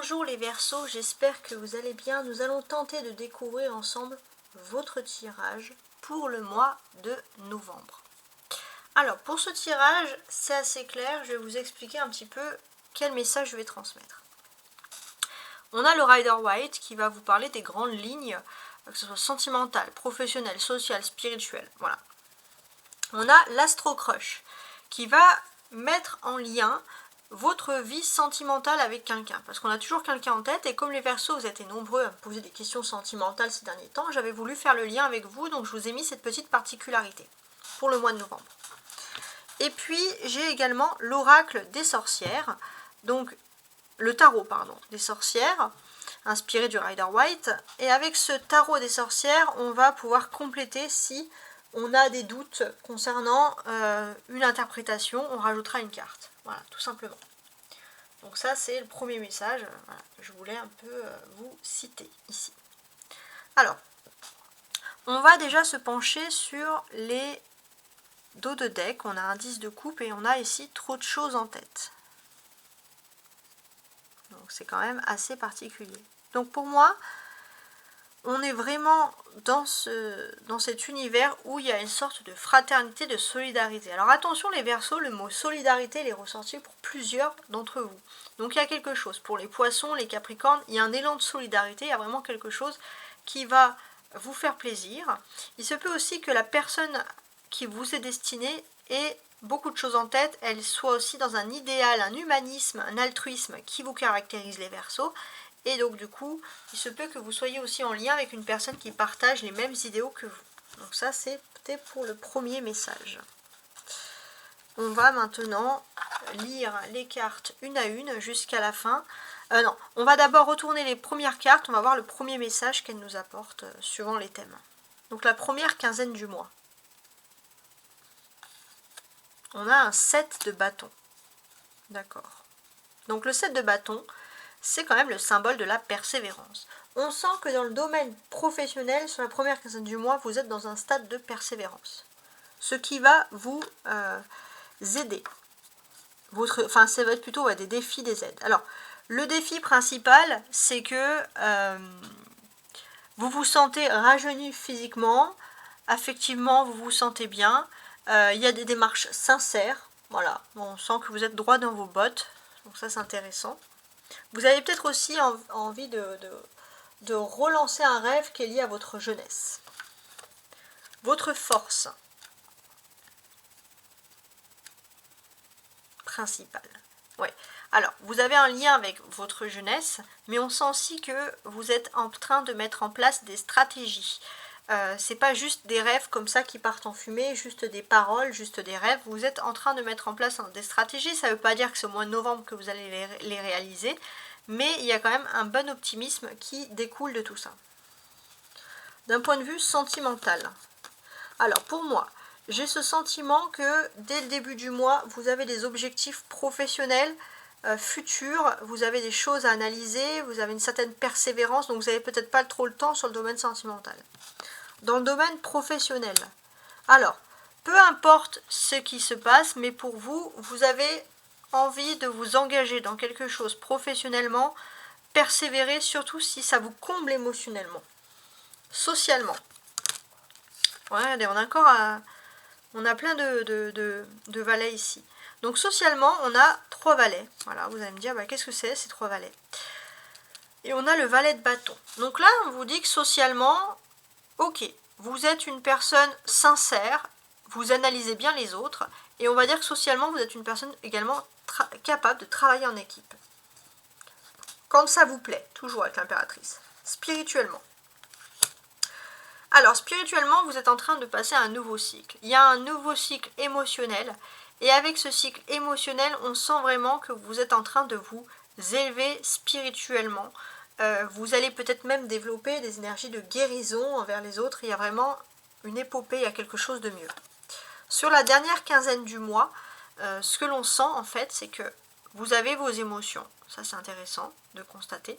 Bonjour les Verseaux, j'espère que vous allez bien. Nous allons tenter de découvrir ensemble votre tirage pour le mois de novembre. Alors pour ce tirage, c'est assez clair, je vais vous expliquer un petit peu quel message je vais transmettre. On a le Rider White qui va vous parler des grandes lignes, que ce soit sentimentales, professionnelles, sociales, spirituelles. Voilà. On a l'Astro Crush qui va mettre en lien votre vie sentimentale avec quelqu'un, parce qu'on a toujours quelqu'un en tête, et comme les Verseaux, vous êtes nombreux à me poser des questions sentimentales ces derniers temps, j'avais voulu faire le lien avec vous, donc je vous ai mis cette petite particularité pour le mois de novembre. Et puis j'ai également l'oracle des sorcières, donc le tarot pardon, des sorcières, inspiré du Rider White, et avec ce tarot des sorcières, on va pouvoir compléter si on a des doutes concernant une interprétation, on rajoutera une carte. Voilà, tout simplement. Donc ça, c'est le premier message voilà, que je voulais un peu vous citer ici. Alors, on va déjà se pencher sur les dos de deck. On a un 10 de coupe et on a ici trop de choses en tête. Donc c'est quand même assez particulier. Donc pour moi, on est vraiment dans cet univers où il y a une sorte de fraternité, de solidarité. Alors attention les Verseaux, le mot solidarité il est ressorti pour plusieurs d'entre vous. Donc il y a quelque chose, pour les poissons, les capricornes, il y a un élan de solidarité, il y a vraiment quelque chose qui va vous faire plaisir. Il se peut aussi que la personne qui vous est destinée ait beaucoup de choses en tête, elle soit aussi dans un idéal, un humanisme, un altruisme qui vous caractérise les Verseaux. Et donc du coup, il se peut que vous soyez aussi en lien avec une personne qui partage les mêmes idéaux que vous. Donc ça, c'est peut-être pour le premier message. On va maintenant lire les cartes une à une jusqu'à la fin. Non, on va d'abord retourner les premières cartes. On va voir le premier message qu'elles nous apportent suivant les thèmes. Donc la première quinzaine du mois. On a un 7 de bâton. D'accord. Donc le 7 de bâton, c'est quand même le symbole de la persévérance. On sent que dans le domaine professionnel, sur la première quinzaine du mois, vous êtes dans un stade de persévérance. Ce qui va vous aider. Enfin, ça va être plutôt des défis, des aides. Alors, le défi principal, c'est que vous vous sentez rajeuni physiquement, affectivement, vous vous sentez bien. Il y a des démarches sincères. Voilà, on sent que vous êtes droit dans vos bottes. Donc ça, c'est intéressant. Vous avez peut-être aussi envie de relancer un rêve qui est lié à votre jeunesse. Votre force principale. Ouais. Alors, vous avez un lien avec votre jeunesse, mais on sent aussi que vous êtes en train de mettre en place des stratégies. C'est pas juste des rêves comme ça qui partent en fumée, juste des paroles, juste des rêves. Vous êtes en train de mettre en place des stratégies. Ça ne veut pas dire que c'est au mois de novembre que vous allez les réaliser, mais il y a quand même un bon optimisme qui découle de tout ça. D'un point de vue sentimental. Alors pour moi, j'ai ce sentiment que dès le début du mois, vous avez des objectifs professionnels futurs, vous avez des choses à analyser, vous avez une certaine persévérance, donc vous n'avez peut-être pas trop le temps sur le domaine sentimental. Dans le domaine professionnel, alors, peu importe ce qui se passe, mais pour vous, vous avez envie de vous engager dans quelque chose professionnellement, persévérer, surtout si ça vous comble émotionnellement. Socialement. Ouais, regardez, on a plein de valets ici. Donc socialement, on a 3 valets. Voilà, vous allez me dire, qu'est-ce que c'est ces 3 valets? Et on a le valet de bâton. Donc là, on vous dit que socialement, ok, vous êtes une personne sincère, vous analysez bien les autres, et on va dire que socialement, vous êtes une personne également capable de travailler en équipe. Quand ça vous plaît, toujours avec l'impératrice. Spirituellement. Alors, spirituellement, vous êtes en train de passer à un nouveau cycle. Il y a un nouveau cycle émotionnel, et avec ce cycle émotionnel, on sent vraiment que vous êtes en train de vous élever spirituellement. Vous allez peut-être même développer des énergies de guérison envers les autres. Il y a vraiment une épopée, il y a quelque chose de mieux. Sur la dernière quinzaine du mois, ce que l'on sent en fait, c'est que vous avez vos émotions. Ça, c'est intéressant de constater.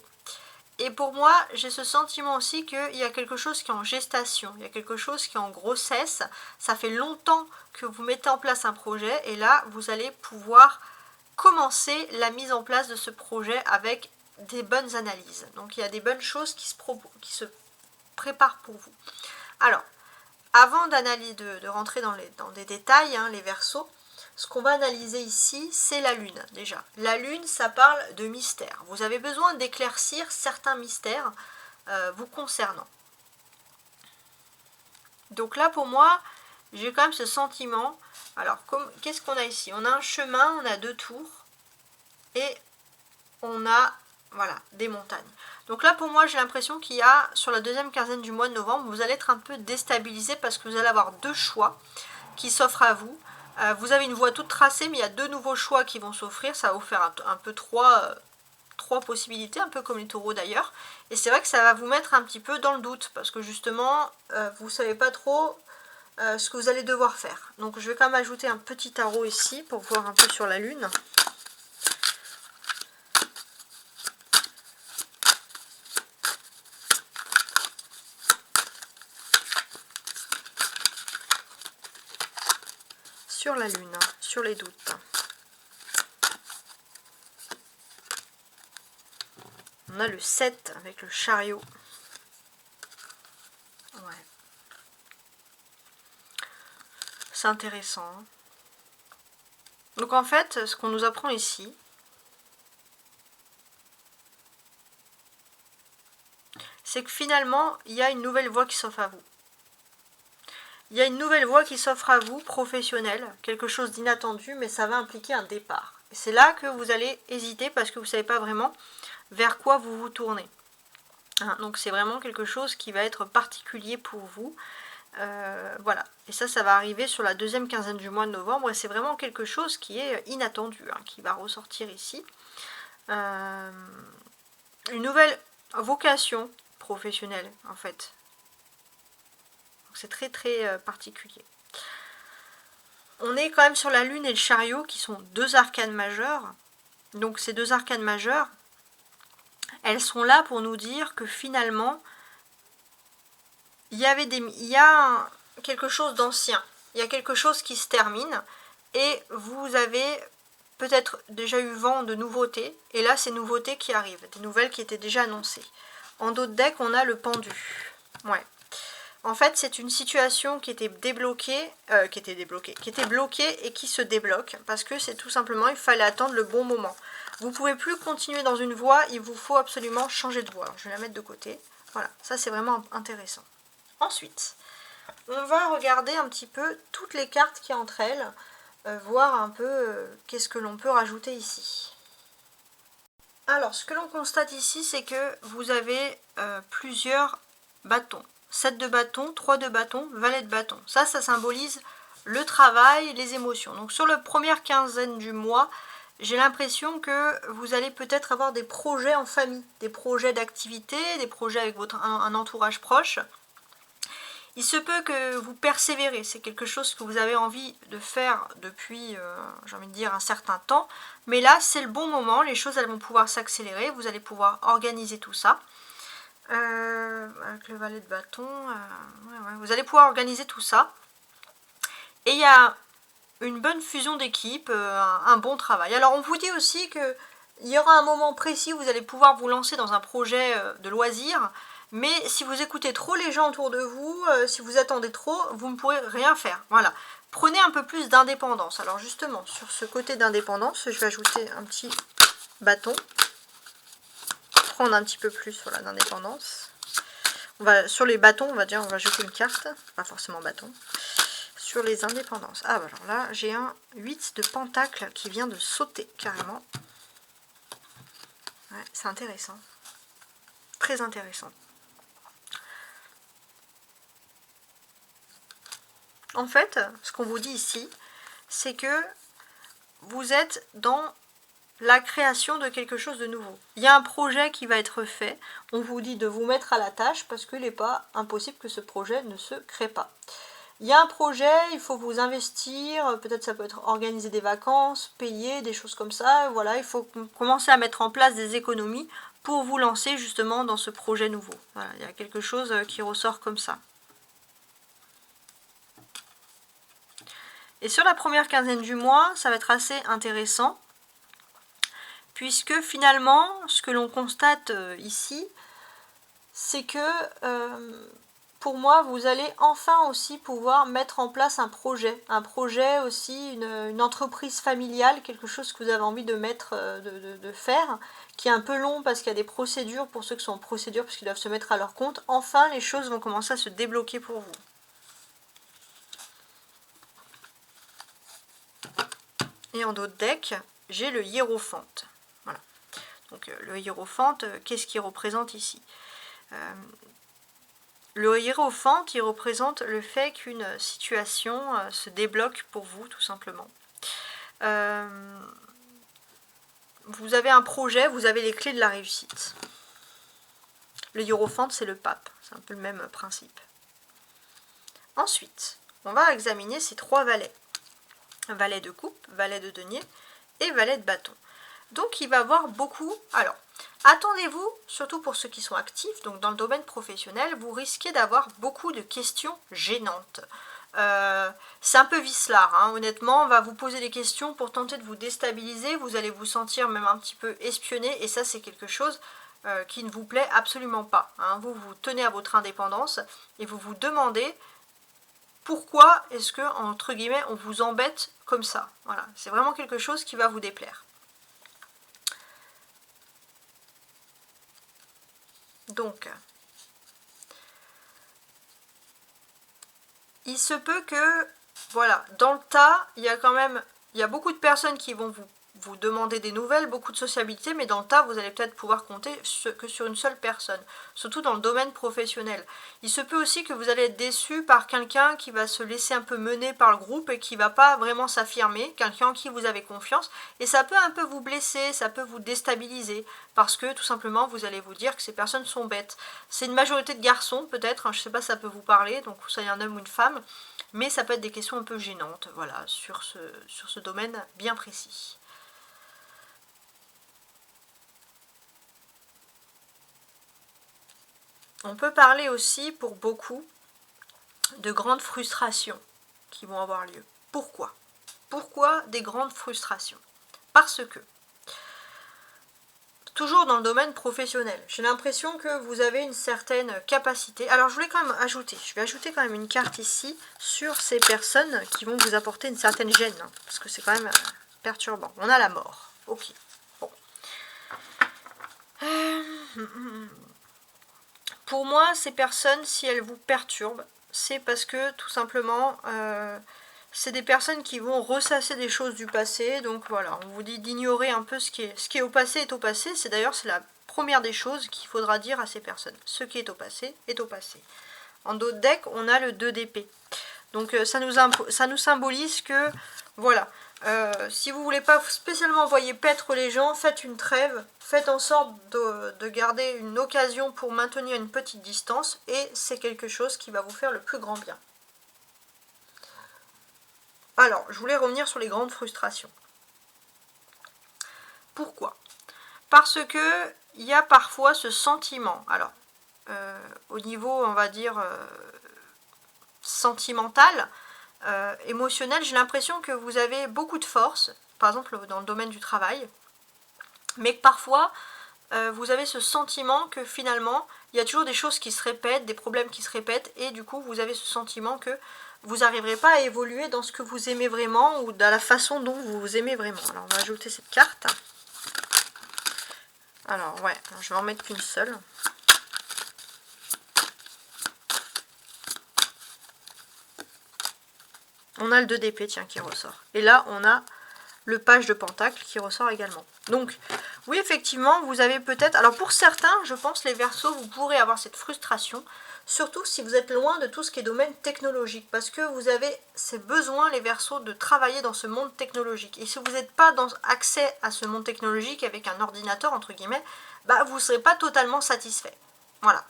Et pour moi, j'ai ce sentiment aussi qu'il y a quelque chose qui est en gestation, il y a quelque chose qui est en grossesse. Ça fait longtemps que vous mettez en place un projet et là, vous allez pouvoir commencer la mise en place de ce projet avec des bonnes analyses. Donc il y a des bonnes choses qui se préparent pour vous. Alors, avant de rentrer dans des détails, hein, les Verseaux, ce qu'on va analyser ici, c'est la Lune déjà. La Lune, ça parle de mystère. Vous avez besoin d'éclaircir certains mystères vous concernant. Donc là, pour moi, j'ai quand même ce sentiment. Alors, qu'est-ce qu'on a ici? On a un chemin, on a 2 tours et on a, voilà, des montagnes. Donc là, pour moi, j'ai l'impression qu'il y a, sur la deuxième quinzaine du mois de novembre, vous allez être un peu déstabilisé parce que vous allez avoir 2 choix qui s'offrent à vous. Vous avez une voie toute tracée, mais il y a 2 nouveaux choix qui vont s'offrir. Ça va vous faire un peu trois possibilités, un peu comme les taureaux d'ailleurs. Et c'est vrai que ça va vous mettre un petit peu dans le doute parce que justement, vous ne savez pas trop ce que vous allez devoir faire. Donc je vais quand même ajouter un petit tarot ici pour voir un peu sur la Lune. Sur la Lune, sur les doutes. On a le 7 avec le chariot. Ouais. C'est intéressant. Hein. Donc en fait, ce qu'on nous apprend ici, c'est que finalement, il y a une nouvelle voie qui s'offre à vous. Il y a une nouvelle voie qui s'offre à vous, professionnelle, quelque chose d'inattendu, mais ça va impliquer un départ. Et c'est là que vous allez hésiter parce que vous ne savez pas vraiment vers quoi vous vous tournez. Hein, donc c'est vraiment quelque chose qui va être particulier pour vous. Voilà. Et ça va arriver sur la deuxième quinzaine du mois de novembre. Et c'est vraiment quelque chose qui est inattendu, hein, qui va ressortir ici. Une nouvelle vocation professionnelle, en fait. C'est très très particulier. On est quand même sur la Lune et le chariot qui sont 2 arcanes majeures. Donc ces 2 arcanes majeures, elles sont là pour nous dire que finalement, il y a quelque chose d'ancien. Il y a quelque chose qui se termine et vous avez peut-être déjà eu vent de nouveautés. Et là, ces nouveautés qui arrivent, des nouvelles qui étaient déjà annoncées. En d'autres decks, on a le pendu. Ouais. En fait, c'est une situation qui était bloquée et qui se débloque parce que c'est tout simplement, il fallait attendre le bon moment. Vous ne pouvez plus continuer dans une voie, il vous faut absolument changer de voie. Alors, je vais la mettre de côté. Voilà, ça c'est vraiment intéressant. Ensuite, on va regarder un petit peu toutes les cartes qui entre elles, voir un peu qu'est-ce que l'on peut rajouter ici. Alors, ce que l'on constate ici, c'est que vous avez plusieurs bâtons. 7 de bâtons, 3 de bâtons, valet de bâtons. Ça symbolise le travail, les émotions. Donc sur la première quinzaine du mois, j'ai l'impression que vous allez peut-être avoir des projets en famille, des projets d'activité, des projets avec un entourage proche. Il se peut que vous persévérez, c'est quelque chose que vous avez envie de faire depuis, j'ai envie de dire, un certain temps. Mais là, c'est le bon moment, les choses elles vont pouvoir s'accélérer, vous allez pouvoir organiser tout ça. Avec le valet de bâton, vous allez pouvoir organiser tout ça. Et il y a une bonne fusion d'équipe, un bon travail. Alors on vous dit aussi que il y aura un moment précis où vous allez pouvoir vous lancer dans un projet de loisir, mais si vous écoutez trop les gens autour de vous, si vous attendez trop, vous ne pourrez rien faire. Voilà. Prenez un peu plus d'indépendance. Alors justement, sur ce côté d'indépendance, je vais ajouter un petit bâton. Prendre un petit peu plus voilà, d'indépendance. Sur les bâtons, on va ajouter une carte. Pas forcément bâton. Sur les indépendances. Ah, alors là, j'ai un 8 de pentacle qui vient de sauter carrément. Ouais, c'est intéressant. Très intéressant. En fait, ce qu'on vous dit ici, c'est que vous êtes dans la création de quelque chose de nouveau. Il y a un projet qui va être fait. On vous dit de vous mettre à la tâche parce qu'il n'est pas impossible que ce projet ne se crée pas. Il y a un projet, il faut vous investir, peut-être ça peut être organiser des vacances, payer, des choses comme ça. Voilà, il faut commencer à mettre en place des économies pour vous lancer justement dans ce projet nouveau. Voilà, il y a quelque chose qui ressort comme ça. Et sur la première quinzaine du mois, ça va être assez intéressant puisque finalement, ce que l'on constate ici, c'est que pour moi, vous allez enfin aussi pouvoir mettre en place un projet aussi, une entreprise familiale, quelque chose que vous avez envie de mettre, de faire, qui est un peu long parce qu'il y a des procédures, pour ceux qui sont en procédure, parce qu'ils doivent se mettre à leur compte. Enfin, les choses vont commencer à se débloquer pour vous. Et en d'autres decks, j'ai le hiérophante. Voilà. Donc le hiérophante, qu'est-ce qu'il représente ici? Le hiérophante, il représente le fait qu'une situation se débloque pour vous, tout simplement. Vous avez un projet, vous avez les clés de la réussite. Le hiérophante, c'est le pape. C'est un peu le même principe. Ensuite, on va examiner ces trois valets. Valet de coupe, valet de denier et valet de bâton. Donc, il va y avoir beaucoup... Alors, attendez-vous, surtout pour ceux qui sont actifs, donc dans le domaine professionnel, vous risquez d'avoir beaucoup de questions gênantes. C'est un peu vicelard, hein, honnêtement, on va vous poser des questions pour tenter de vous déstabiliser, vous allez vous sentir même un petit peu espionné, et ça c'est quelque chose qui ne vous plaît absolument pas. Hein. Vous tenez à votre indépendance, et vous vous demandez pourquoi est-ce que, entre guillemets, on vous embête comme ça. Voilà, c'est vraiment quelque chose qui va vous déplaire. Donc, il se peut que, voilà, dans le tas, il y a beaucoup de personnes qui vont vous demander des nouvelles, beaucoup de sociabilité, mais dans le tas, vous allez peut-être pouvoir compter que sur une seule personne, surtout dans le domaine professionnel. Il se peut aussi que vous allez être déçu par quelqu'un qui va se laisser un peu mener par le groupe et qui ne va pas vraiment s'affirmer, quelqu'un en qui vous avez confiance, et ça peut un peu vous blesser, ça peut vous déstabiliser, parce que tout simplement, vous allez vous dire que ces personnes sont bêtes. C'est une majorité de garçons, peut-être, hein, je ne sais pas si ça peut vous parler, donc vous soyez un homme ou une femme, mais ça peut être des questions un peu gênantes, voilà, sur ce domaine bien précis. On peut parler aussi, pour beaucoup, de grandes frustrations qui vont avoir lieu. Pourquoi? Pourquoi des grandes frustrations? Parce que, toujours dans le domaine professionnel, j'ai l'impression que vous avez une certaine capacité. Alors je voulais quand même ajouter, je vais ajouter quand même une carte ici sur ces personnes qui vont vous apporter une certaine gêne, hein, parce que c'est quand même perturbant. On a la mort. Ok. Bon. Pour moi, ces personnes, si elles vous perturbent, c'est parce que tout simplement, c'est des personnes qui vont ressasser des choses du passé. Donc voilà, on vous dit d'ignorer un peu ce qui est au passé est au passé. C'est d'ailleurs la première des choses qu'il faudra dire à ces personnes. Ce qui est au passé est au passé. En d'autres decks, on a le 2 d'épée. Donc ça nous symbolise que, voilà, si vous ne voulez pas spécialement envoyer paître les gens, faites une trêve, faites en sorte de garder une occasion pour maintenir une petite distance, et c'est quelque chose qui va vous faire le plus grand bien. Alors, je voulais revenir sur les grandes frustrations. Pourquoi? Parce que il y a parfois ce sentiment, alors, au niveau, on va dire, sentimental, émotionnel, j'ai l'impression que vous avez beaucoup de force, par exemple dans le domaine du travail, mais que parfois vous avez ce sentiment que finalement il y a toujours des choses qui se répètent, des problèmes qui se répètent, et du coup vous avez ce sentiment que vous n'arriverez pas à évoluer dans ce que vous aimez vraiment, ou dans la façon dont vous aimez vraiment. Alors on va ajouter cette carte. Alors ouais, je vais en mettre qu'une seule. On a le 2 d'épée, tiens, qui ressort. Et là, on a le page de pentacle qui ressort également. Donc, oui, effectivement, vous avez peut-être... Alors, pour certains, je pense, les Verseaux, vous pourrez avoir cette frustration, surtout si vous êtes loin de tout ce qui est domaine technologique, parce que vous avez ces besoins, les Verseaux, de travailler dans ce monde technologique. Et si vous n'êtes pas dans accès à ce monde technologique avec un ordinateur, entre guillemets, bah, vous ne serez pas totalement satisfait. Voilà.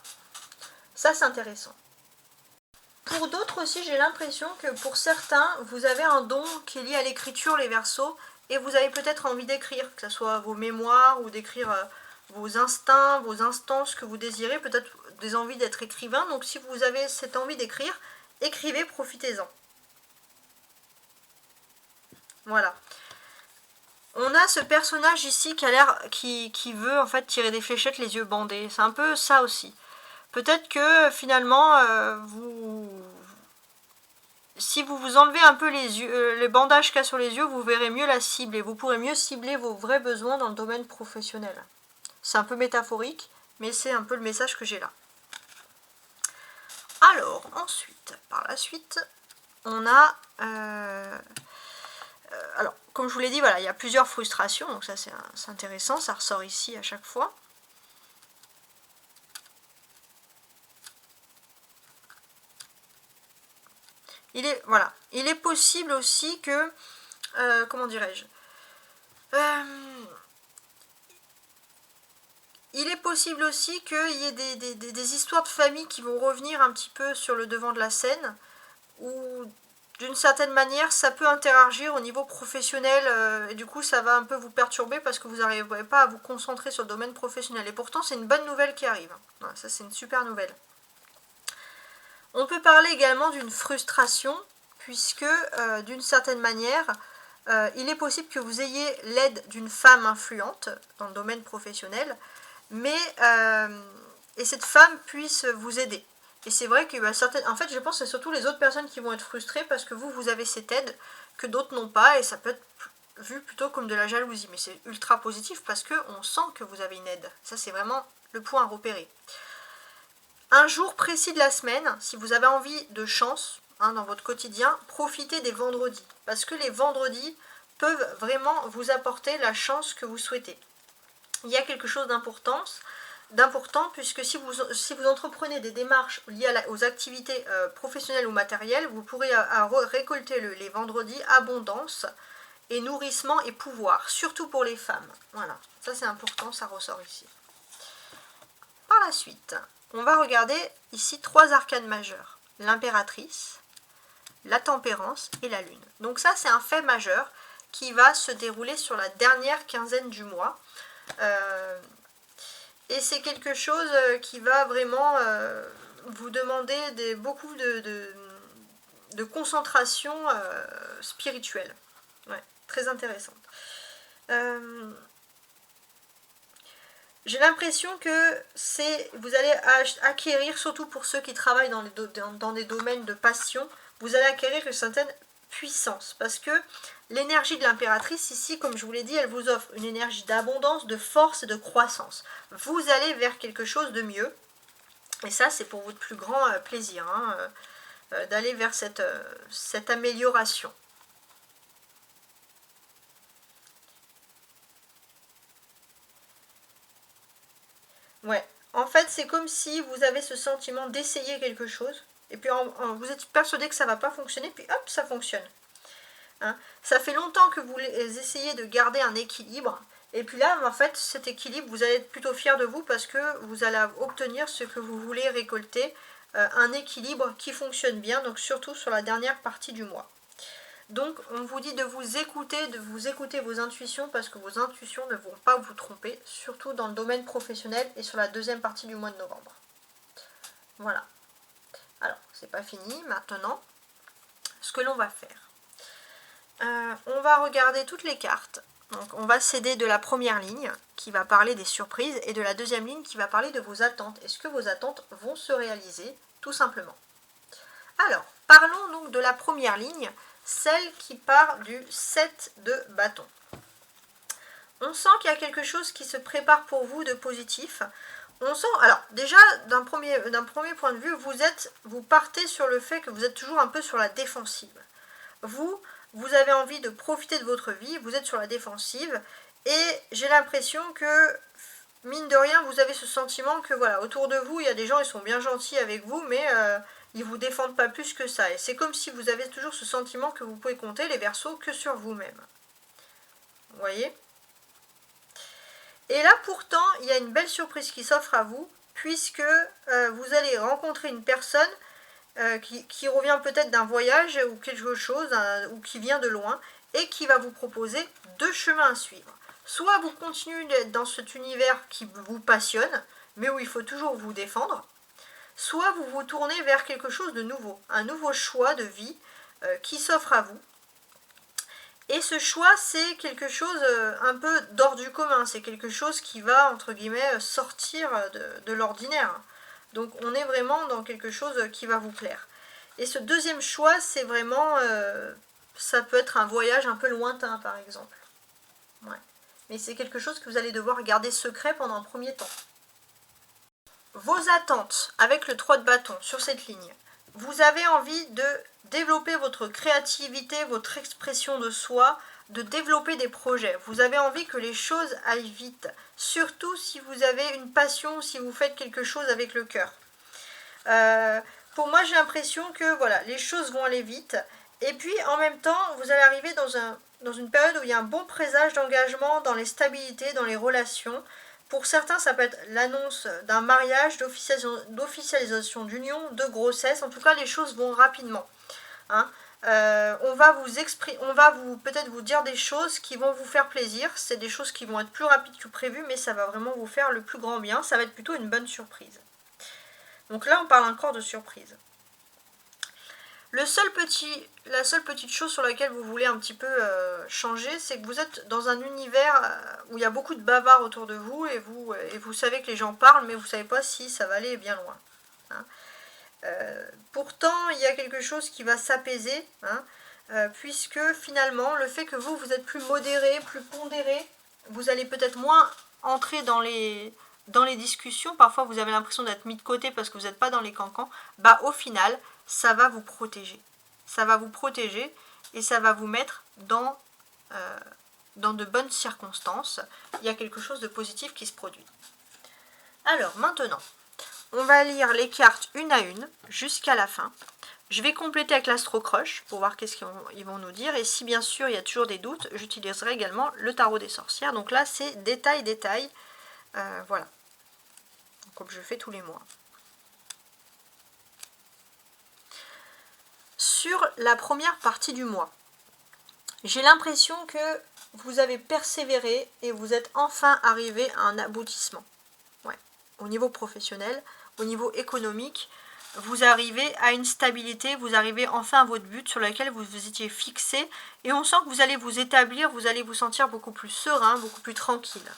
Ça, c'est intéressant. Pour d'autres aussi, j'ai l'impression que pour certains, vous avez un don qui est lié à l'écriture, les Verseaux, et vous avez peut-être envie d'écrire, que ce soit vos mémoires ou d'écrire vos instincts, vos instances que vous désirez, peut-être des envies d'être écrivain. Donc si vous avez cette envie d'écrire, écrivez, profitez-en. Voilà. On a ce personnage ici qui a l'air, qui veut en fait tirer des fléchettes les yeux bandés. C'est un peu ça aussi. Peut-être que finalement, si vous vous enlevez un peu les yeux, les bandages qu'il y a sur les yeux, vous verrez mieux la cible et vous pourrez mieux cibler vos vrais besoins dans le domaine professionnel. C'est un peu métaphorique, mais c'est un peu le message que j'ai là. Alors, ensuite, par la suite, on a... alors, comme je vous l'ai dit, voilà, il y a plusieurs frustrations, donc ça c'est intéressant, ça ressort ici à chaque fois. Voilà, il est possible aussi que, comment dirais-je, il est possible aussi qu'il y ait des histoires de famille qui vont revenir un petit peu sur le devant de la scène, ou d'une certaine manière ça peut interagir au niveau professionnel, et du coup ça va un peu vous perturber parce que vous n'arriverez pas à vous concentrer sur le domaine professionnel. Et pourtant c'est une bonne nouvelle qui arrive, voilà, ça c'est une super nouvelle. On peut parler également d'une frustration, puisque d'une certaine manière, il est possible que vous ayez l'aide d'une femme influente dans le domaine professionnel, mais et cette femme puisse vous aider. Et c'est vrai que en fait je pense que c'est surtout les autres personnes qui vont être frustrées parce que vous avez cette aide que d'autres n'ont pas, et ça peut être vu plutôt comme de la jalousie, mais c'est ultra positif parce qu'on sent que vous avez une aide. Ça c'est vraiment le point à repérer. Un jour précis de la semaine, si vous avez envie de chance dans votre quotidien, profitez des vendredis. Parce que les vendredis peuvent vraiment vous apporter la chance que vous souhaitez. Il y a quelque chose d'important puisque si vous entreprenez des démarches liées aux activités professionnelles ou matérielles, vous pourrez récolter les vendredis abondance et nourrissement et pouvoir, surtout pour les femmes. Voilà, ça c'est important, ça ressort ici. Par la suite, on va regarder ici 3 arcanes majeures. L'impératrice, la tempérance et la lune. Donc ça c'est un fait majeur qui va se dérouler sur la dernière quinzaine du mois. Et c'est quelque chose qui va vraiment vous demander beaucoup de concentration spirituelle. Ouais, très intéressante. J'ai l'impression que vous allez acquérir, surtout pour ceux qui travaillent dans des domaines de passion, vous allez acquérir une certaine puissance. Parce que l'énergie de l'impératrice, ici, comme je vous l'ai dit, elle vous offre une énergie d'abondance, de force et de croissance. Vous allez vers quelque chose de mieux. Et ça, c'est pour votre plus grand plaisir, d'aller vers cette amélioration. Ouais, en fait c'est comme si vous avez ce sentiment d'essayer quelque chose, et puis vous êtes persuadé que ça ne va pas fonctionner, puis hop, ça fonctionne. Ça fait longtemps que vous essayez de garder un équilibre, et puis là, en fait, cet équilibre, vous allez être plutôt fier de vous parce que vous allez obtenir ce que vous voulez récolter, un équilibre qui fonctionne bien, donc surtout sur la dernière partie du mois. Donc on vous dit de vous écouter vos intuitions parce que vos intuitions ne vont pas vous tromper, surtout dans le domaine professionnel et sur la deuxième partie du mois de novembre. Voilà. Alors, c'est pas fini. Maintenant, ce que l'on va faire. On va regarder toutes les cartes. Donc on va s'aider de la première ligne qui va parler des surprises et de la deuxième ligne qui va parler de vos attentes. Est-ce que vos attentes vont se réaliser, tout simplement? Alors, parlons donc de la première ligne, celle qui part du 7 de bâton. On sent qu'il y a quelque chose qui se prépare pour vous de positif. On sent, alors déjà d'un premier point de vue, vous partez sur le fait que vous êtes toujours un peu sur la défensive. Vous avez envie de profiter de votre vie, vous êtes sur la défensive, et j'ai l'impression que, mine de rien, vous avez ce sentiment que voilà, autour de vous, il y a des gens, ils sont bien gentils avec vous, mais ils vous défendent pas plus que ça. Et c'est comme si vous avez toujours ce sentiment que vous pouvez compter, les Verseaux, que sur vous-même. Vous voyez ? Et là, pourtant, il y a une belle surprise qui s'offre à vous, puisque vous allez rencontrer une personne qui revient peut-être d'un voyage ou quelque chose, ou qui vient de loin, et qui va vous proposer 2 chemins à suivre. Soit vous continuez dans cet univers qui vous passionne, mais où il faut toujours vous défendre, soit vous vous tournez vers quelque chose de nouveau, un nouveau choix de vie qui s'offre à vous. Et ce choix, c'est quelque chose un peu d'hors du commun, c'est quelque chose qui va, entre guillemets, sortir de l'ordinaire. Donc on est vraiment dans quelque chose qui va vous plaire. Et ce deuxième choix, c'est vraiment, ça peut être un voyage un peu lointain, par exemple. Ouais. Mais c'est quelque chose que vous allez devoir garder secret pendant un premier temps. Vos attentes avec le 3 de bâton sur cette ligne. Vous avez envie de développer votre créativité, votre expression de soi, de développer des projets. Vous avez envie que les choses aillent vite, surtout si vous avez une passion, si vous faites quelque chose avec le cœur. Pour moi, j'ai l'impression que voilà, les choses vont aller vite. Et puis, en même temps, vous allez arriver dans une période où il y a un bon présage d'engagement dans les stabilités, dans les relations. Pour certains, ça peut être l'annonce d'un mariage, d'officialisation d'union, de grossesse. En tout cas, les choses vont rapidement. Hein. On va peut-être vous dire des choses qui vont vous faire plaisir. C'est des choses qui vont être plus rapides que prévu, mais ça va vraiment vous faire le plus grand bien. Ça va être plutôt une bonne surprise. Donc là, on parle encore de surprise. La seule petite chose sur laquelle vous voulez un petit peu changer, c'est que vous êtes dans un univers où il y a beaucoup de bavards autour de vous et vous savez que les gens parlent, mais vous ne savez pas si ça va aller bien loin. Hein. Pourtant, il y a quelque chose qui va s'apaiser, hein, puisque finalement, le fait que vous êtes plus modéré, plus pondéré, vous allez peut-être moins entrer dans les discussions. Parfois, vous avez l'impression d'être mis de côté parce que vous n'êtes pas dans les cancans. Bah, au final, ça va vous protéger. Ça va vous protéger et ça va vous mettre dans de bonnes circonstances. Il y a quelque chose de positif qui se produit. Alors, maintenant, on va lire les cartes une à une jusqu'à la fin. Je vais compléter avec l'astro-croche pour voir qu'est-ce qu'ils vont nous dire. Et si bien sûr il y a toujours des doutes, j'utiliserai également le tarot des sorcières. Donc là, c'est détail. Voilà. Comme je fais tous les mois. Sur la première partie du mois, j'ai l'impression que vous avez persévéré et vous êtes enfin arrivé à un aboutissement. Ouais. Au niveau professionnel, au niveau économique, vous arrivez à une stabilité, vous arrivez enfin à votre but sur lequel vous vous étiez fixé et on sent que vous allez vous établir, vous allez vous sentir beaucoup plus serein, beaucoup plus tranquille.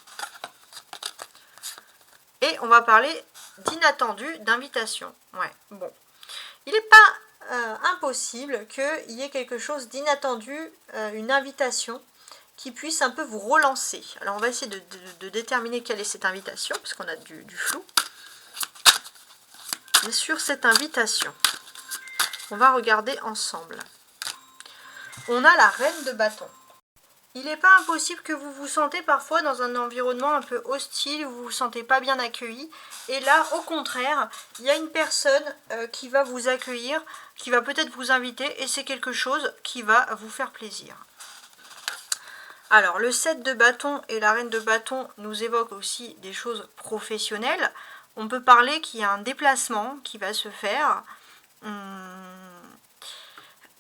Et on va parler d'inattendu, d'invitation. Ouais, bon. Il n'est pas impossible qu'il y ait quelque chose d'inattendu, une invitation qui puisse un peu vous relancer. Alors on va essayer de déterminer quelle est cette invitation, parce qu'on a du flou. Et sur cette invitation, on va regarder ensemble. On a la reine de bâton. Il n'est pas impossible que vous vous sentez parfois dans un environnement un peu hostile, où vous ne vous sentez pas bien accueilli. Et là, au contraire, il y a une personne qui va vous accueillir, qui va peut-être vous inviter, et c'est quelque chose qui va vous faire plaisir. Alors, le 7 de bâton et la reine de bâton nous évoquent aussi des choses professionnelles. On peut parler qu'il y a un déplacement qui va se faire.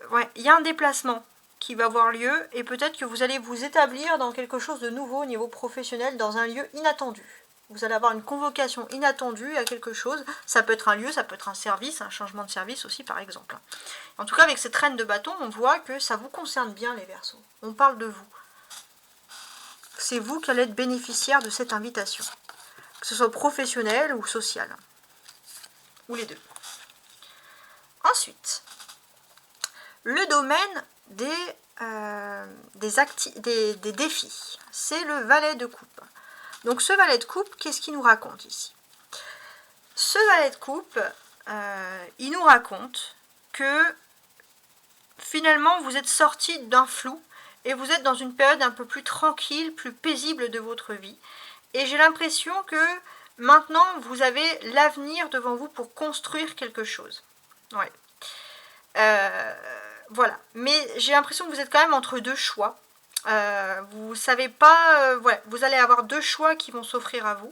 Ouais, il y a un déplacement qui va avoir lieu et peut-être que vous allez vous établir dans quelque chose de nouveau au niveau professionnel, dans un lieu inattendu. Vous allez avoir une convocation inattendue à quelque chose. Ça peut être un lieu, ça peut être un service, un changement de service aussi par exemple. En tout cas, avec cette reine de bâton, on voit que ça vous concerne bien les Verseaux. On parle de vous. C'est vous qui allez être bénéficiaire de cette invitation. Que ce soit professionnel ou social. Ou les deux. Ensuite, le domaine des défis. C'est le valet de coupe. Donc ce valet de coupe, qu'est-ce qu'il nous raconte ici? Ce valet de coupe, il nous raconte que finalement vous êtes sorti d'un flou et vous êtes dans une période un peu plus tranquille, plus paisible de votre vie. Et j'ai l'impression que maintenant vous avez l'avenir devant vous pour construire quelque chose. Ouais. Voilà, mais j'ai l'impression que vous êtes quand même entre deux choix. Vous savez pas, voilà, vous allez avoir deux choix qui vont s'offrir à vous.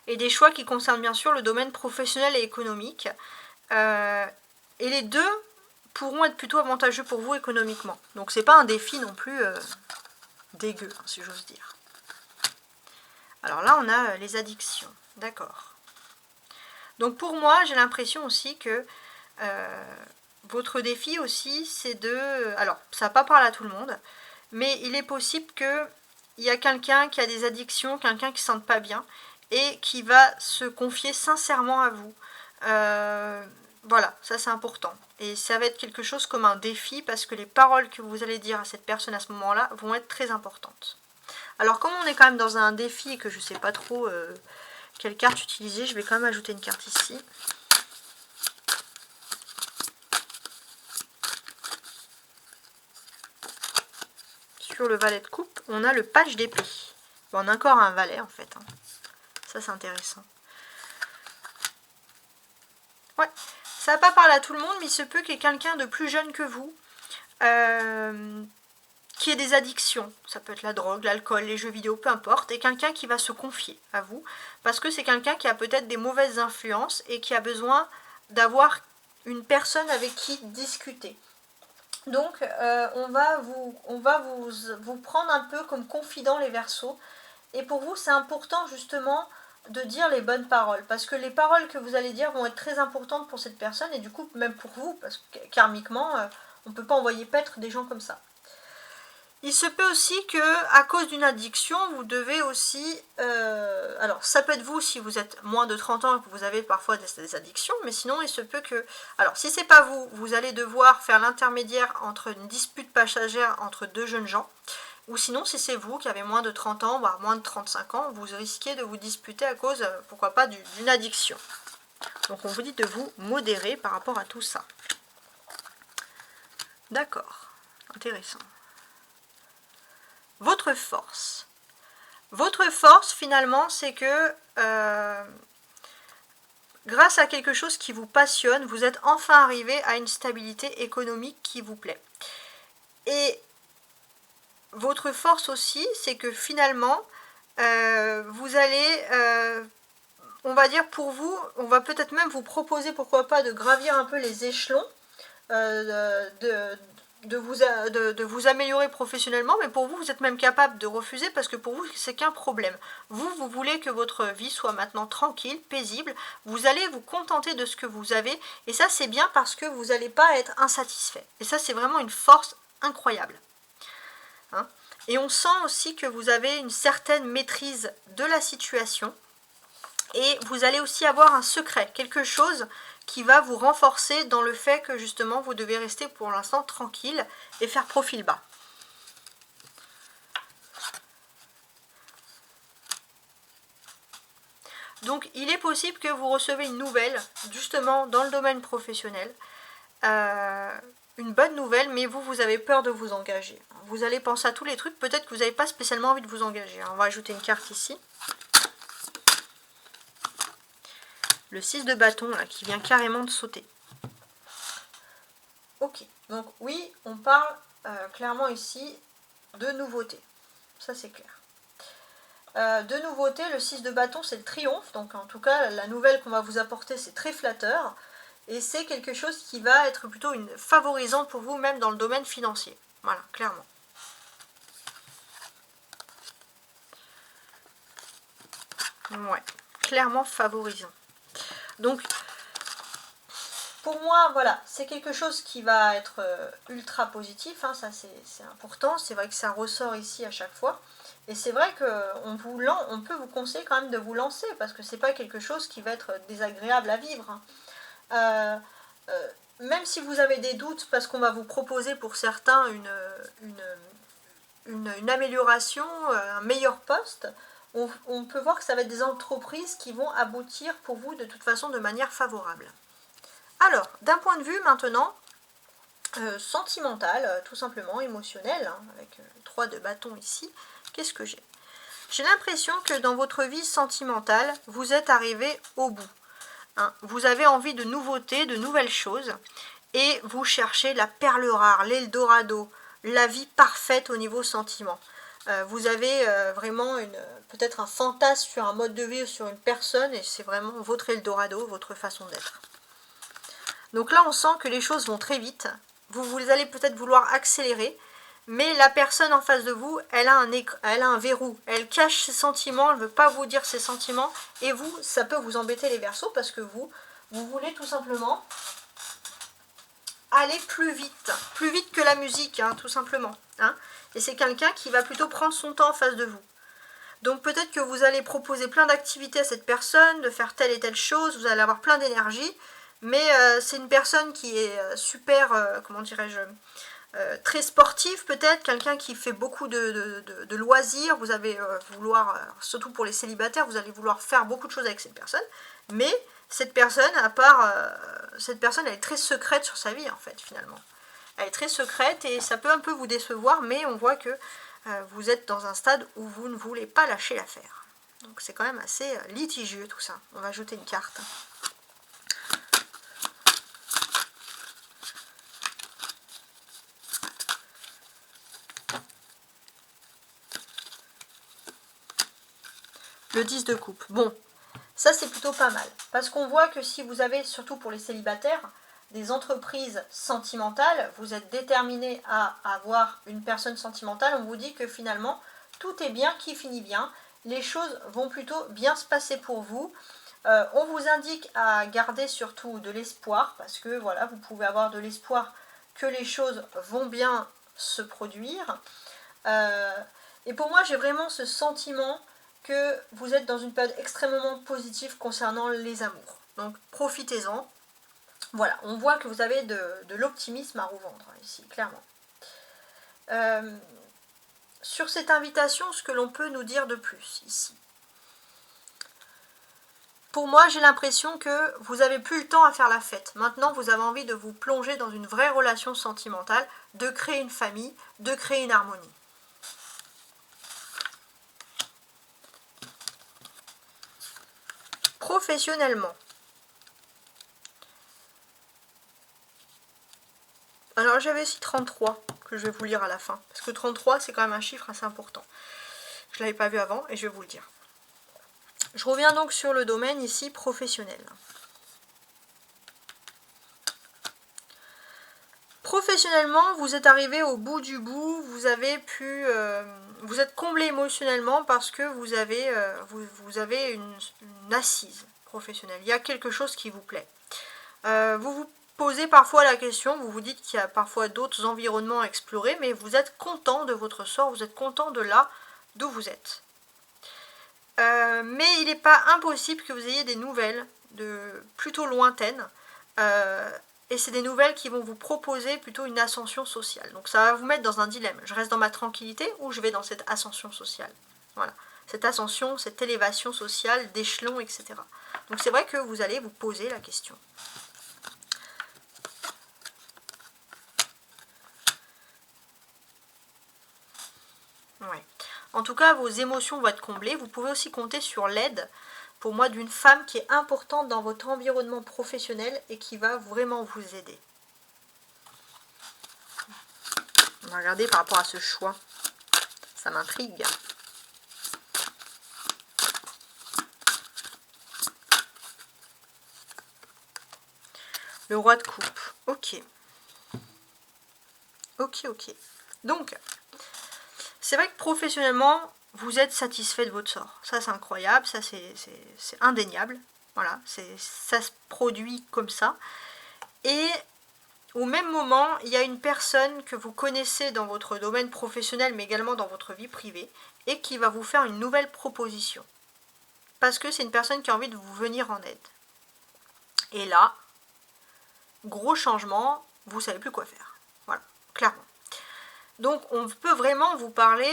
Et des choix qui concernent bien sûr le domaine professionnel et économique. Et les deux pourront être plutôt avantageux pour vous économiquement. Donc c'est pas un défi non plus dégueu, hein, si j'ose dire. Alors là, on a les addictions, d'accord. Donc pour moi, j'ai l'impression aussi que votre défi aussi, c'est de... Alors, ça va pas parler à tout le monde, mais il est possible qu'il y a quelqu'un qui a des addictions, quelqu'un qui ne se sente pas bien, et qui va se confier sincèrement à vous. Voilà, ça c'est important. Et ça va être quelque chose comme un défi, parce que les paroles que vous allez dire à cette personne à ce moment-là vont être très importantes. Alors, comme on est quand même dans un défi et que je ne sais pas trop quelle carte utiliser, je vais quand même ajouter une carte ici. Sur le valet de coupe, on a le page d'épée. Bon, on a encore un valet en fait. Hein. Ça c'est intéressant. Ouais, ça va pas parler à tout le monde, mais il se peut qu'il y ait quelqu'un de plus jeune que vous qui ait des addictions. Ça peut être la drogue, l'alcool, les jeux vidéo, peu importe. Et quelqu'un qui va se confier à vous. Parce que c'est quelqu'un qui a peut-être des mauvaises influences et qui a besoin d'avoir une personne avec qui discuter. Donc, on va vous prendre un peu comme confident les Verseaux. Et pour vous, c'est important justement de dire les bonnes paroles. Parce que les paroles que vous allez dire vont être très importantes pour cette personne. Et du coup, même pour vous. Parce que karmiquement, on ne peut pas envoyer paître des gens comme ça. Il se peut aussi que, à cause d'une addiction, vous devez aussi... alors, ça peut être vous si vous êtes moins de 30 ans et que vous avez parfois des addictions, mais sinon, il se peut que... Alors, si c'est pas vous, vous allez devoir faire l'intermédiaire entre une dispute passagère entre deux jeunes gens, ou sinon, si c'est vous qui avez moins de 30 ans, voire moins de 35 ans, vous risquez de vous disputer à cause, pourquoi pas, d'une addiction. Donc, on vous dit de vous modérer par rapport à tout ça. D'accord, intéressant. Votre force. Votre force, finalement, c'est que grâce à quelque chose qui vous passionne, vous êtes enfin arrivé à une stabilité économique qui vous plaît. Et votre force aussi, c'est que finalement, vous allez, on va dire pour vous, on va peut-être même vous proposer, pourquoi pas, de gravir un peu les échelons de vous améliorer professionnellement, mais pour vous, vous êtes même capable de refuser parce que pour vous, c'est qu'un problème. Vous voulez que votre vie soit maintenant tranquille, paisible, vous allez vous contenter de ce que vous avez, et ça, c'est bien parce que vous n'allez pas être insatisfait. Et ça, c'est vraiment une force incroyable. Hein? Et on sent aussi que vous avez une certaine maîtrise de la situation, et vous allez aussi avoir un secret, quelque chose qui va vous renforcer dans le fait que justement vous devez rester pour l'instant tranquille et faire profil bas. Donc il est possible que vous recevez une nouvelle justement dans le domaine professionnel, une bonne nouvelle, mais vous avez peur de vous engager. Vous allez penser à tous les trucs, peut-être que vous n'avez pas spécialement envie de vous engager. On va ajouter une carte ici. Le 6 de bâton là, qui vient carrément de sauter. Ok, donc oui, on parle clairement ici de nouveauté. Ça c'est clair. De nouveauté, le 6 de bâton c'est le triomphe. Donc en tout cas, la nouvelle qu'on va vous apporter c'est très flatteur. Et c'est quelque chose qui va être plutôt favorisant pour vous, même dans le domaine financier. Voilà, clairement. Ouais, clairement favorisant. Donc, pour moi, voilà, c'est quelque chose qui va être ultra positif, hein, ça c'est important, c'est vrai que ça ressort ici à chaque fois. Et c'est vrai qu'on peut vous conseiller quand même de vous lancer, parce que c'est pas quelque chose qui va être désagréable à vivre. Hein. Même si vous avez des doutes, parce qu'on va vous proposer pour certains une amélioration, un meilleur poste, on peut voir que ça va être des entreprises qui vont aboutir pour vous de toute façon de manière favorable. Alors, d'un point de vue maintenant sentimental, tout simplement, émotionnel, hein, avec 3 de bâton ici, qu'est-ce que j'ai? J'ai l'impression que dans votre vie sentimentale, vous êtes arrivé au bout. Hein. Vous avez envie de nouveautés, de nouvelles choses, et vous cherchez la perle rare, l'Eldorado, la vie parfaite au niveau sentiment. Vous avez vraiment peut-être un fantasme sur un mode de vie ou sur une personne, et c'est vraiment votre Eldorado, votre façon d'être. Donc là, on sent que les choses vont très vite. Vous allez peut-être vouloir accélérer, mais la personne en face de vous, elle a un verrou. Elle cache ses sentiments, elle ne veut pas vous dire ses sentiments, et vous, ça peut vous embêter les Verseaux, parce que vous voulez tout simplement aller plus vite que la musique, hein, tout simplement. Hein. Et c'est quelqu'un qui va plutôt prendre son temps en face de vous. Donc peut-être que vous allez proposer plein d'activités à cette personne, de faire telle et telle chose, vous allez avoir plein d'énergie, mais c'est une personne qui est super, comment dirais-je, très sportive peut-être, quelqu'un qui fait beaucoup de loisirs, vous allez vouloir, surtout pour les célibataires, vous allez vouloir faire beaucoup de choses avec cette personne, mais cette personne, cette personne, elle est très secrète sur sa vie en fait finalement. Elle est très secrète et ça peut un peu vous décevoir, mais on voit que vous êtes dans un stade où vous ne voulez pas lâcher l'affaire. Donc c'est quand même assez litigieux tout ça. On va ajouter une carte. Le 10 de coupe. Bon, ça c'est plutôt pas mal. Parce qu'on voit que si vous avez, surtout pour les célibataires, des entreprises sentimentales, vous êtes déterminé à avoir une personne sentimentale, on vous dit que finalement, tout est bien qui finit bien. Les choses vont plutôt bien se passer pour vous. On vous indique à garder surtout de l'espoir, parce que voilà, vous pouvez avoir de l'espoir que les choses vont bien se produire. Et pour moi, j'ai vraiment ce sentiment que vous êtes dans une période extrêmement positive concernant les amours. Donc profitez-en. Voilà, on voit que vous avez de l'optimisme à revendre ici, clairement. Sur cette invitation, ce que l'on peut nous dire de plus ici. Pour moi, j'ai l'impression que vous n'avez plus le temps à faire la fête. Maintenant, vous avez envie de vous plonger dans une vraie relation sentimentale, de créer une famille, de créer une harmonie. Professionnellement. Alors j'avais aussi 33 que je vais vous lire à la fin. Parce que 33 c'est quand même un chiffre assez important. Je ne l'avais pas vu avant et je vais vous le dire. Je reviens donc sur le domaine ici professionnel. Professionnellement, vous êtes arrivé au bout du bout, vous avez pu, vous êtes comblé émotionnellement parce que vous avez une assise professionnelle. Il y a quelque chose qui vous plaît. Vous vous posez parfois la question, vous vous dites qu'il y a parfois d'autres environnements à explorer, mais vous êtes content de votre sort, vous êtes content de là d'où vous êtes. Mais il n'est pas impossible que vous ayez des nouvelles plutôt lointaines, et c'est des nouvelles qui vont vous proposer plutôt une ascension sociale. Donc ça va vous mettre dans un dilemme. Je reste dans ma tranquillité ou je vais dans cette ascension sociale. Voilà, cette ascension, cette élévation sociale, d'échelon, etc. Donc c'est vrai que vous allez vous poser la question. Ouais. En tout cas, vos émotions vont être comblées. Vous pouvez aussi compter sur l'aide, pour moi, d'une femme qui est importante dans votre environnement professionnel et qui va vraiment vous aider. On va regarder par rapport à ce choix. Ça m'intrigue. Le roi de coupe. Ok. Ok. Donc, c'est vrai que professionnellement, vous êtes satisfait de votre sort. Ça, c'est incroyable. Ça, c'est indéniable. Voilà, ça se produit comme ça. Et au même moment, il y a une personne que vous connaissez dans votre domaine professionnel, mais également dans votre vie privée, et qui va vous faire une nouvelle proposition. Parce que c'est une personne qui a envie de vous venir en aide. Et là, gros changement, vous ne savez plus quoi faire. Voilà, clairement. Donc on peut vraiment vous parler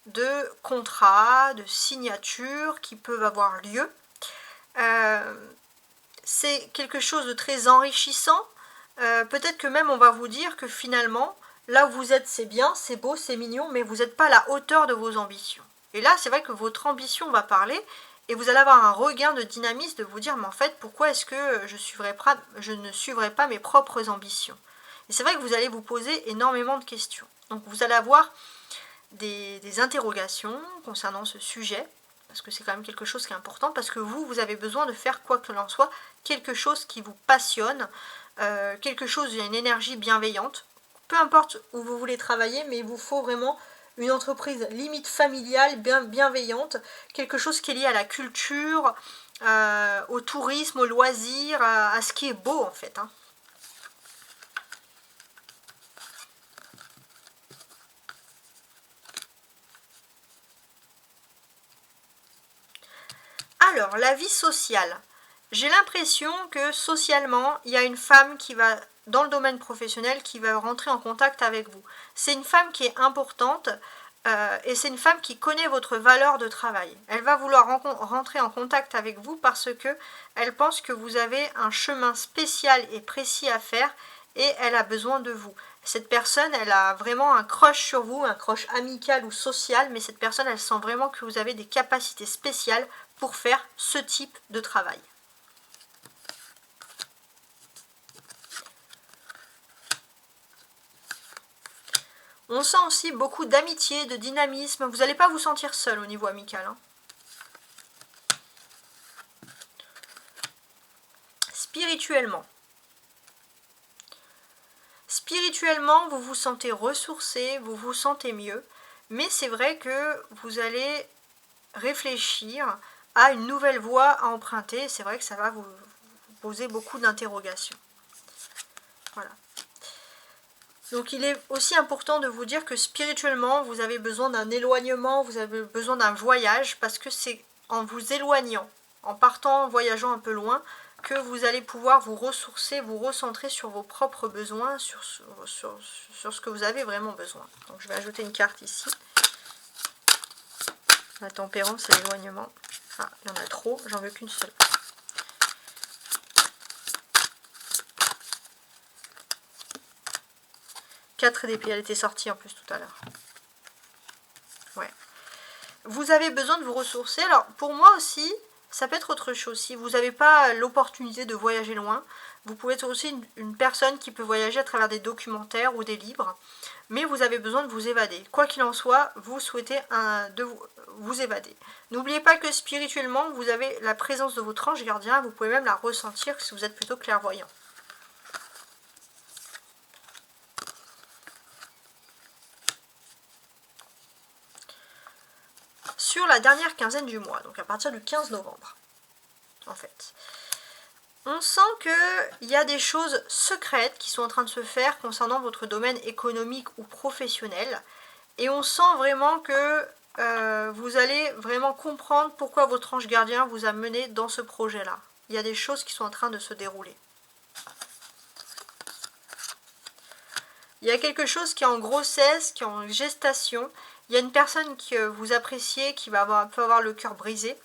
de contrats, de signatures qui peuvent avoir lieu. C'est quelque chose de très enrichissant. Peut-être que même on va vous dire que finalement, là où vous êtes, c'est bien, c'est beau, c'est mignon, mais vous n'êtes pas à la hauteur de vos ambitions. Et là, c'est vrai que votre ambition va parler et vous allez avoir un regain de dynamisme de vous dire, mais en fait, pourquoi est-ce que je ne suivrai pas mes propres ambitions? Et c'est vrai que vous allez vous poser énormément de questions. Donc vous allez avoir des interrogations concernant ce sujet, parce que c'est quand même quelque chose qui est important, parce que vous avez besoin de faire quoi que l'en soit, quelque chose qui vous passionne, quelque chose, il y a une énergie bienveillante, peu importe où vous voulez travailler, mais il vous faut vraiment une entreprise limite familiale, bienveillante, quelque chose qui est lié à la culture, au tourisme, au loisir, à ce qui est beau en fait. Hein. Alors, la vie sociale. J'ai l'impression que socialement, il y a une femme qui va, dans le domaine professionnel, qui va rentrer en contact avec vous. C'est une femme qui est importante et c'est une femme qui connaît votre valeur de travail. Elle va vouloir rentrer en contact avec vous parce que elle pense que vous avez un chemin spécial et précis à faire et elle a besoin de vous. Cette personne, elle a vraiment un crush sur vous, un crush amical ou social, mais cette personne, elle sent vraiment que vous avez des capacités spéciales pour faire ce type de travail. On sent aussi beaucoup d'amitié, de dynamisme. Vous n'allez pas vous sentir seul au niveau amical. Hein. Spirituellement. Spirituellement, vous vous sentez ressourcé, vous vous sentez mieux. Mais c'est vrai que vous allez réfléchir à une nouvelle voie à emprunter. C'est vrai que ça va vous poser beaucoup d'interrogations. Voilà. Donc il est aussi important de vous dire que spirituellement, vous avez besoin d'un éloignement, vous avez besoin d'un voyage, parce que c'est en vous éloignant, en partant, en voyageant un peu loin, que vous allez pouvoir vous ressourcer, vous recentrer sur vos propres besoins, sur ce que vous avez vraiment besoin. Donc je vais ajouter une carte ici. La tempérance et l'éloignement. Ah, il y en a trop, j'en veux qu'une seule. Quatre d'épée, elle était sortie en plus tout à l'heure. Ouais. Vous avez besoin de vous ressourcer. Alors, pour moi aussi, ça peut être autre chose. Si vous n'avez pas l'opportunité de voyager loin, vous pouvez être aussi une personne qui peut voyager à travers des documentaires ou des livres. Mais vous avez besoin de vous évader. Quoi qu'il en soit, vous souhaitez vous évader. N'oubliez pas que spirituellement, vous avez la présence de votre ange gardien. Vous pouvez même la ressentir si vous êtes plutôt clairvoyant. Sur la dernière quinzaine du mois, donc à partir du 15 novembre, en fait. On sent qu'il y a des choses secrètes qui sont en train de se faire concernant votre domaine économique ou professionnel. Et on sent vraiment que vous allez vraiment comprendre pourquoi votre ange gardien vous a mené dans ce projet-là. Il y a des choses qui sont en train de se dérouler. Il y a quelque chose qui est en grossesse, qui est en gestation. Il y a une personne que vous appréciez qui peut avoir le cœur brisé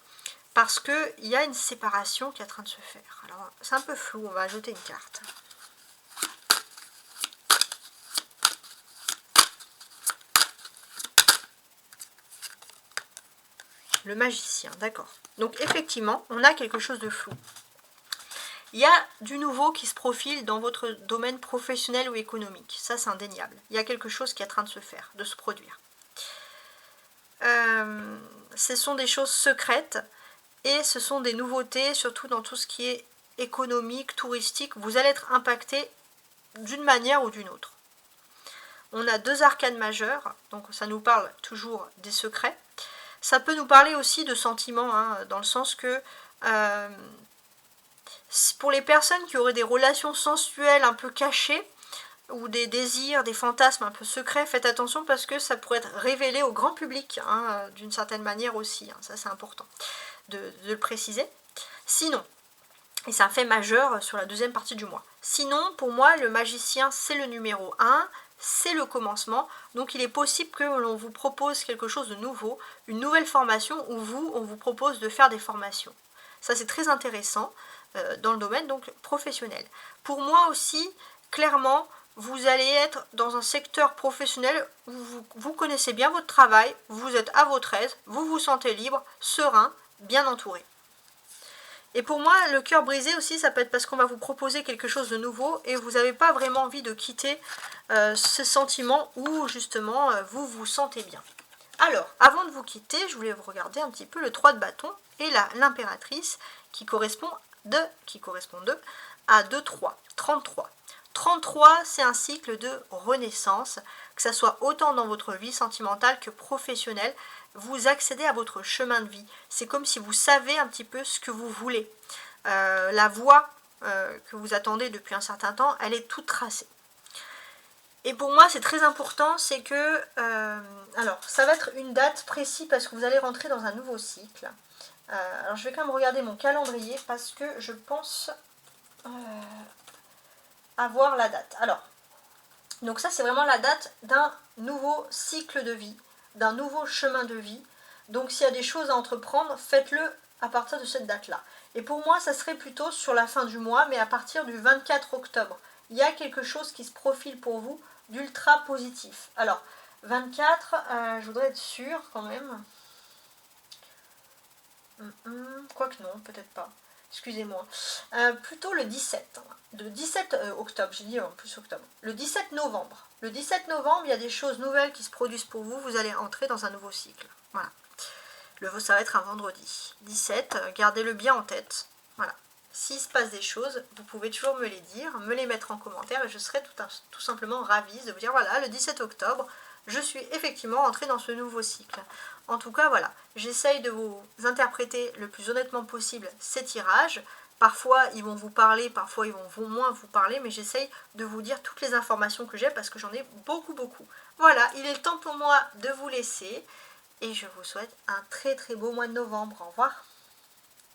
parce qu'il y a une séparation qui est en train de se faire. Alors, c'est un peu flou, on va ajouter une carte. Le magicien, d'accord. Donc, effectivement, on a quelque chose de flou. Il y a du nouveau qui se profile dans votre domaine professionnel ou économique. Ça, c'est indéniable. Il y a quelque chose qui est en train de se faire, de se produire. Ce sont des choses secrètes et ce sont des nouveautés, surtout dans tout ce qui est économique, touristique. Vous allez être impacté d'une manière ou d'une autre. On a deux arcanes majeures, donc ça nous parle toujours des secrets. Ça peut nous parler aussi de sentiments, hein, dans le sens que pour les personnes qui auraient des relations sensuelles un peu cachées, ou des désirs, des fantasmes un peu secrets, faites attention parce que ça pourrait être révélé au grand public, hein, d'une certaine manière aussi, hein, ça c'est important de le préciser. Sinon, et c'est un fait majeur sur la deuxième partie du mois, sinon pour moi le magicien c'est le numéro 1, c'est le commencement, donc il est possible que l'on vous propose quelque chose de nouveau, une nouvelle formation, ou on vous propose de faire des formations. Ça c'est très intéressant dans le domaine donc professionnel. Pour moi aussi, clairement, vous allez être dans un secteur professionnel où vous connaissez bien votre travail, vous êtes à votre aise, vous vous sentez libre, serein, bien entouré. Et pour moi, le cœur brisé aussi, ça peut être parce qu'on va vous proposer quelque chose de nouveau et vous n'avez pas vraiment envie de quitter ce sentiment où justement vous vous sentez bien. Alors, avant de vous quitter, je voulais vous regarder un petit peu le 3 de bâton et l'impératrice qui correspond à 2-3, 33. 33, c'est un cycle de renaissance, que ce soit autant dans votre vie sentimentale que professionnelle. Vous accédez à votre chemin de vie. C'est comme si vous savez un petit peu ce que vous voulez. La voie que vous attendez depuis un certain temps, elle est toute tracée. Et pour moi, c'est très important, c'est que... alors, ça va être une date précise parce que vous allez rentrer dans un nouveau cycle. Alors je vais quand même regarder mon calendrier parce que je pense avoir la date. Alors, donc ça c'est vraiment la date d'un nouveau cycle de vie, d'un nouveau chemin de vie. Donc s'il y a des choses à entreprendre, faites-le à partir de cette date-là. Et pour moi, ça serait plutôt sur la fin du mois, mais à partir du 24 octobre. Il y a quelque chose qui se profile pour vous d'ultra positif. Alors, 24, je voudrais être sûre quand même. Quoique non, peut-être pas. Excusez-moi. Plutôt le 17. Le 17 octobre, j'ai dit en plus octobre. Le 17 novembre. Le 17 novembre, il y a des choses nouvelles qui se produisent pour vous. Vous allez entrer dans un nouveau cycle. Voilà. Ça va être un vendredi. 17, gardez-le bien en tête. Voilà. S'il se passe des choses, vous pouvez toujours me les dire, me les mettre en commentaire et je serai tout simplement ravie de vous dire, voilà, le 17 octobre, je suis effectivement entrée dans ce nouveau cycle. En tout cas, voilà, j'essaye de vous interpréter le plus honnêtement possible ces tirages. Parfois, ils vont vous parler, parfois, ils vont moins vous parler, mais j'essaye de vous dire toutes les informations que j'ai parce que j'en ai beaucoup, beaucoup. Voilà, il est temps pour moi de vous laisser et je vous souhaite un très, très beau mois de novembre. Au revoir.